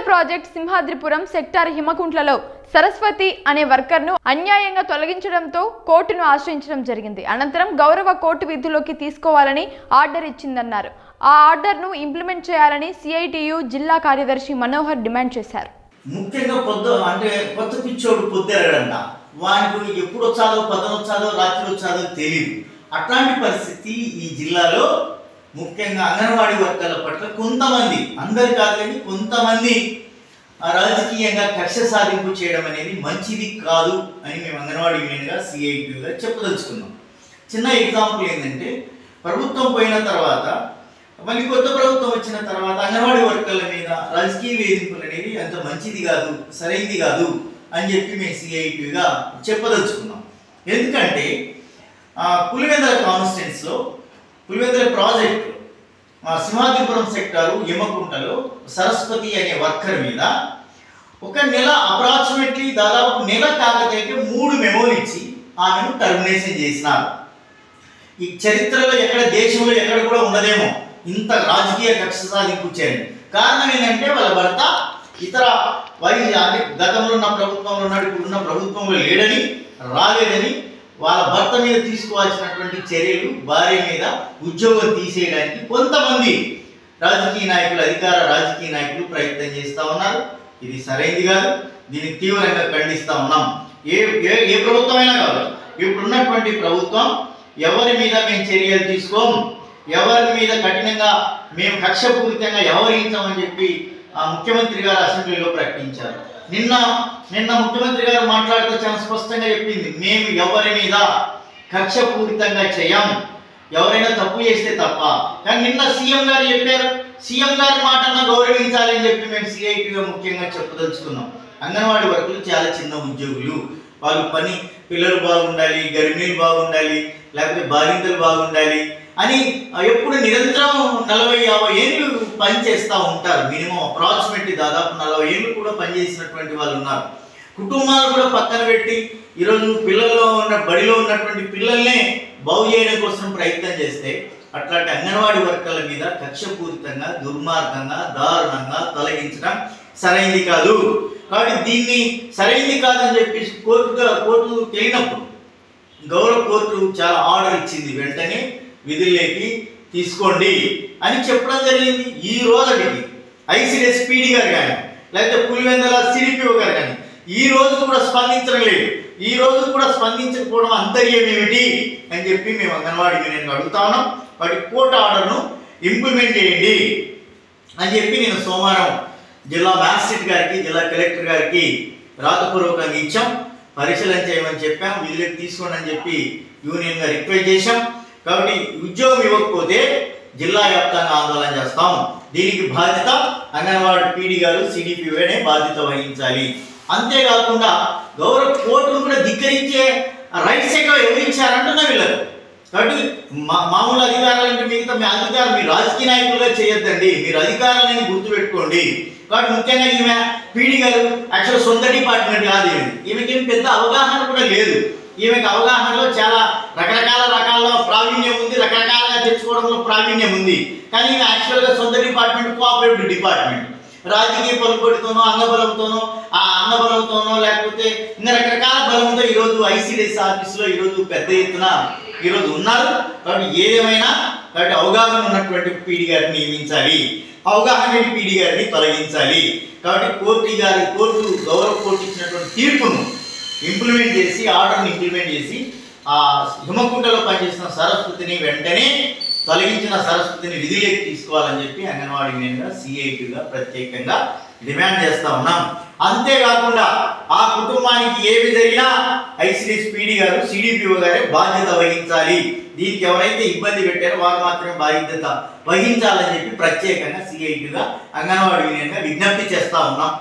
Project Simhadripuram sector హిమకుంట్లలో Saraswati అనే వర్కర్ను అన్యాయంగా తొలగించడంతో కోర్టును ఆశ్రయించడం జరిగింది. అనంతరం గౌరవ కోర్టు విధుల్లోకి తీసుకోవాలని ఆర్డర్ ఇచ్చిందన్నారు. ఆ ఆర్డర్ను ఇంప్లిమెంట్ చేయాలని సిఐటియు జిల్లా కార్యదర్శి మనోహర్ డిమాండ్ చేశారు. ముఖ్యంగా కొత్త పిచ్చోడు పొద్దురగడంట, వానికి ఎప్పుడు వచ్చాదో పదన వచ్చాదో రాత్రి వచ్చాదో తెలియదు. అట్లాంటి పరిస్థితి ఈ జిల్లాలో ముఖ్యంగా అంగన్వాడీ వర్కర్ల పట్ల కొంతమంది, అందరు కాదు కానీ కొంతమంది రాజకీయంగా కక్ష సాధింపు చేయడం అనేది మంచిది కాదు అని మేము అంగన్వాడీ యూనియన్గా సిఐటియుగా చెప్పదలుచుకున్నాం. చిన్న ఎగ్జాంపుల్ ఏంటంటే, ప్రభుత్వం పోయిన తర్వాత మళ్ళీ కొత్త ప్రభుత్వం వచ్చిన తర్వాత అంగన్వాడీ వర్కర్ల మీద రాజకీయ వేధింపులు అనేది అంత మంచిది కాదు, సరైనది కాదు అని చెప్పి మేము సిఐటియుగా చెప్పదలుచుకున్నాం. ఎందుకంటే పులివెందుల కాన్స్టిట్యున్సీలో పులివెందుల ప్రాజెక్టు సింహాద్రిపురం సెక్టారు హిమకుంటలో సరస్వతి అనే వర్కర్ మీద ఒక నెల అప్రాక్సిమేట్లీ దాదాపు నెల కాకతైతే 3 మెమోలు ఇచ్చి ఆమెను టర్మినేషన్ చేసినారు. ఈ చరిత్రలో ఎక్కడ దేశంలో ఎక్కడ కూడా ఉండదేమో ఇంత రాజకీయ కక్ష సాధింపు చేయండి. కారణం ఏంటంటే వాళ్ళ భర్త ఇతర అంటే గతంలో ఉన్న ప్రభుత్వంలో ఉన్నాడు, ఇప్పుడున్న ప్రభుత్వంలో లేడని, రాలేదని వాళ్ళ భర్త మీద తీసుకోవాల్సినటువంటి చర్యలు, భార్య మీద ఉద్యోగం తీసేయడానికి కొంతమంది రాజకీయ నాయకులు, అధికార రాజకీయ నాయకులు ప్రయత్నం చేస్తూ ఉన్నారు. ఇది సరైనది కాదు, దీన్ని తీవ్రంగా ఖండిస్తూ ఉన్నాం. ఏ ప్రభుత్వం అయినా కావచ్చు, ఇప్పుడున్నటువంటి ప్రభుత్వం ఎవరి మీద మేము చర్యలు తీసుకోము, ఎవరి మీద కఠినంగా మేము కక్షపూరితంగా వ్యవహరించామని చెప్పి ముఖ్యమంత్రి గారు అసెంబ్లీలో ప్రకటించారు. నిన్న ముఖ్యమంత్రి గారు మాట్లాడుతూ చాలా స్పష్టంగా చెప్పింది, మేము ఎవరి మీద కక్షపూరితంగా చేయం, ఎవరైనా తప్పు చేస్తే తప్ప. కానీ నిన్న సీఎం గారు చెప్పారు, సీఎం గారి మాటను గౌరవించాలని చెప్పి మేము సిఐటిగా ముఖ్యంగా చెప్పదలుచుకున్నాం. అంగన్వాడీ వర్కులు చాలా చిన్న ఉద్యోగులు, వాళ్ళు పిల్లలు బాగుండాలి, గర్భిణీలు బాగుండాలి, లేకపోతే బాలింతలు బాగుండాలి అని ఎప్పుడు నిరంతరం 40-50 ఏళ్ళు పనిచేస్తూ ఉంటారు. మినిమం అప్రాక్సిమేట్లీ దాదాపు 40 ఏళ్ళు కూడా పనిచేసినటువంటి వాళ్ళు ఉన్నారు. కుటుంబాలు కూడా పక్కన పెట్టి ఈరోజు బడిలో ఉన్నటువంటి పిల్లల్నే బాగు చేయడం కోసం ప్రయత్నం చేస్తే అట్లాంటి అంగన్వాడీ వర్కర్ల మీద కక్షపూరితంగా, దుర్మార్గంగా, దారుణంగా తొలగించడం సరైనది కాదు. కాబట్టి దీన్ని సరైనది కాదని చెప్పేసి కోర్టు తెలియనప్పుడు గౌరవ కోర్టు చాలా ఆర్డర్ ఇచ్చింది, వెంటనే విధుల్లోకి తీసుకోండి అని చెప్పడం జరిగింది. ఈ రోజుకి ఐసిడిఎస్ పీడీ గారు కానీ లేకపోతే పులివెందుల సిడిపిఓ గారు కానీ ఈ రోజు కూడా స్పందించడం లేదు. ఈ రోజు కూడా స్పందించకపోవడం అంతర్యం ఏమిటి అని చెప్పి మేము అంగన్వాడీ యూనియన్ అడుగుతా ఉన్నాం. వాటి కోర్టు ఆర్డర్ను ఇంప్లిమెంట్ చేయండి అని చెప్పి నేను సోమవారం జిల్లా మ్యాజిస్ట్రేట్ గారికి, జిల్లా కలెక్టర్ గారికి రాతపూర్వకంగా ఇచ్చాం. పరిశీలన చేయమని చెప్పాం, విధులకు తీసుకోండి అని చెప్పి యూనియన్గా రిక్వెస్ట్ చేశాం. కాబట్టి ఉద్యోగం ఇవ్వకపోతే జిల్లా వ్యాప్తంగా ఆందోళన చేస్తాం. దీనికి బాధ్యత అంగన్వాడీ పీడీ గారు, సిడిపిఓనే బాధ్యత వహించాలి. అంతేకాకుండా గౌరవ కోర్టును కూడా ధిక్కరించే రైట్స్ ఎక్కడ ఎవరిచ్చారంటున్నా వీళ్ళకు. కాబట్టి మామూలు అధికారాలంటే మిగతా మీ అధికారం మీ రాజకీయ నాయకులుగా చేయొద్దండి, మీరు అధికారాలని గుర్తుపెట్టుకోండి. కాబట్టి ముఖ్యంగా ఈమె పీడీ గారు యాక్చువల్ సొంత డిపార్ట్మెంట్ కాదు, ఈమెకేం పెద్ద అవగాహన కూడా లేదు. ఈమెకి అవగాహనలో చాలా రకరకాల ప్రావీణ్యం ఉంది, రకరకాలుగా తెచ్చుకోవడంలో ప్రావీణ్యం ఉంది. కానీ ఈమె యాక్చువల్గా సొంత డిపార్ట్మెంట్ కోఆపరేటివ్ డిపార్ట్మెంట్. రాజకీయ పలుకుబడితోనో, అంగబలంతోనో లేకపోతే ఇంకా రకరకాల బలంతో ఈరోజు ఐసిడిఎస్ ఆఫీసులో ఈరోజు పెద్ద ఎత్తున ఈరోజు ఉన్నారు. కాబట్టి ఏదేమైనా కాబట్టి అవగాహన ఉన్నటువంటి పీడీ గారిని నియమించాలి, అవగాహన పీడీ గారిని తొలగించాలి. కాబట్టి కోర్టు గౌరవ కోర్టు ఇచ్చినటువంటి తీర్పును ఇంప్లిమెంట్ చేసి, ఆర్డర్ని ఇంప్లిమెంట్ చేసి ఆ హిమకుంటలో పనిచేసిన సరస్వతిని వెంటనే తొలగించిన సరస్వతిని విధులకు తీసుకోవాలని చెప్పి అంగన్వాడీ యూనియన్గా సిఐటిగా ప్రత్యేకంగా డిమాండ్ చేస్తూ ఉన్నాం. అంతేకాకుండా ఆ కుటుంబానికి ఏమి జరిగినా ఐసిడిఎస్ పీడీ గారు, సిడిపిఓ గారే బాధ్యత వహించాలి. దీనికి ఎవరైతే ఇబ్బంది పెట్టారో వారు మాత్రమే బాధ్యత వహించాలని చెప్పి ప్రత్యేకంగా సిఐటిగా అంగన్వాడీ యూనియన్గా విజ్ఞప్తి చేస్తూ ఉన్నాం.